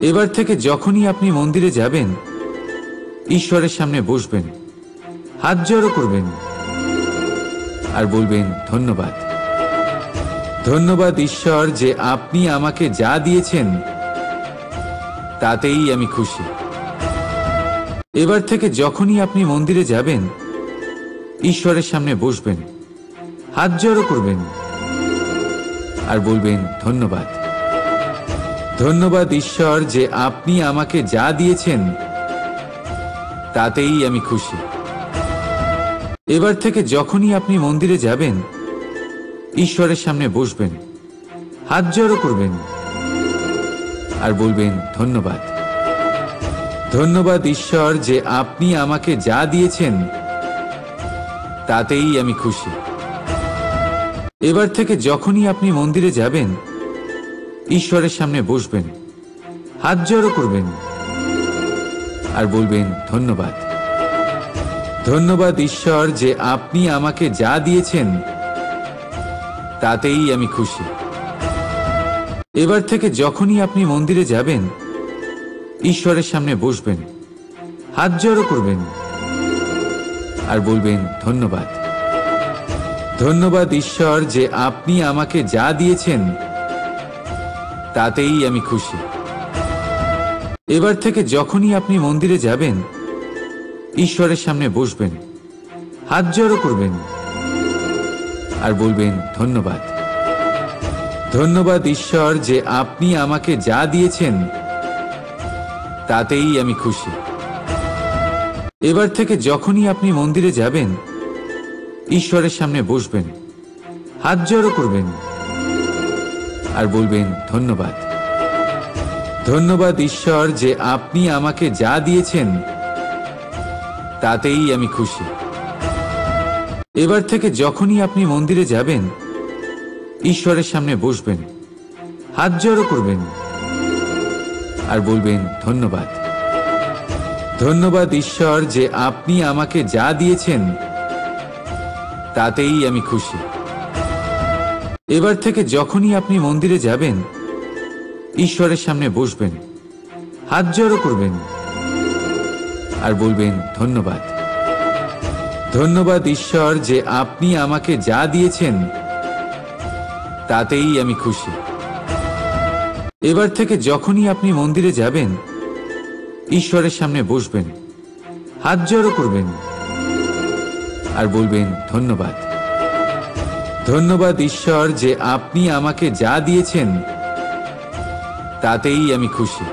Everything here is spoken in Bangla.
এবার থেকে যখনই আপনি মন্দিরে যাবেন, ঈশ্বরের সামনে বসবেন, হাত জড়ো করবেন আর বলবেন, ধন্যবাদ। ধন্যবাদ ঈশ্বর যে আপনি আমাকে যা দিয়েছেন তাতেই আমি খুশি। এবার থেকে যখনই আপনি মন্দিরে যাবেন, ঈশ্বরের সামনে বসবেন, হাত জড়ো করবেন আর বলবেন, ধন্যবাদ। ধন্যবাদ ঈশ্বর যে আপনি আমাকে যা দিয়েছেন তাতেই আমি খুশি। এবার থেকে যখনই আপনি মন্দিরে যাবেন, ঈশ্বরের সামনে বসবেন, হাত জড়ো করবেন আর বলবেন, ধন্যবাদ। ধন্যবাদ ঈশ্বর যে আপনি আমাকে যা দিয়েছেন তাতেই আমি খুশি। এবার থেকে যখনই আপনি মন্দিরে যাবেন, ঈশ্বরের সামনে বসবেন, হাত জড়ো করবেন আর বলবেন, ধন্যবাদ। ধন্যবাদ ঈশ্বর যে আপনি আমাকে যা দিয়েছেন তাতেই আমি খুশি। এবার থেকে যখনই আপনি মন্দিরে যাবেন, ঈশ্বরের সামনে বসবেন, হাত জড়ো করবেন আর বলবেন, ধন্যবাদ। ধন্যবাদ ঈশ্বর যে আপনি আমাকে যা দিয়েছেন তাতেই আমি খুশি। এবার থেকে যখনই আপনি মন্দিরে যাবেন, ঈশ্বরের সামনে বসবেন, হাত জড়ো করবেন আর বলবেন, ধন্যবাদ। ধন্যবাদ ঈশ্বর যে আপনি আমাকে যা দিয়েছেন তাতেই আমি খুশি। এবার থেকে যখনই আপনি মন্দিরে যাবেন, ঈশ্বরের সামনে বসবেন, হাত জড়ো করবেন আর বলবেন, ধন্যবাদ। ধন্যবাদ ঈশ্বর যে আপনি আমাকে যা দিয়েছেন তাতেই আমি খুশি। এবার থেকে যখনই আপনি মন্দিরে যাবেন, ঈশ্বরের সামনে বসবেন, হাত জড়ো করবেন আর বলবেন, ধন্যবাদ। ধন্যবাদ ঈশ্বর যে আপনি আমাকে যা দিয়েছেন তাতেই আমি খুশি। এবার থেকে যখনই আপনি মন্দিরে যাবেন, ঈশ্বরের সামনে বসবেন, হাত জড়ো করবেন আর বলবেন, ধন্যবাদ। ধন্যবাদ ঈশ্বর যে আপনি আমাকে যা দিয়েছেন তাতেই আমি খুশি। এবার থেকে যখনই আপনি মন্দিরে যাবেন, ঈশ্বরের সামনে বসবেন, হাত জড়ো করবেন আর বলবেন, ধন্যবাদ। ধন্যবাদ ঈশ্বর যে আপনি আমাকে যা দিয়েছেন তাতেই আমি খুশি।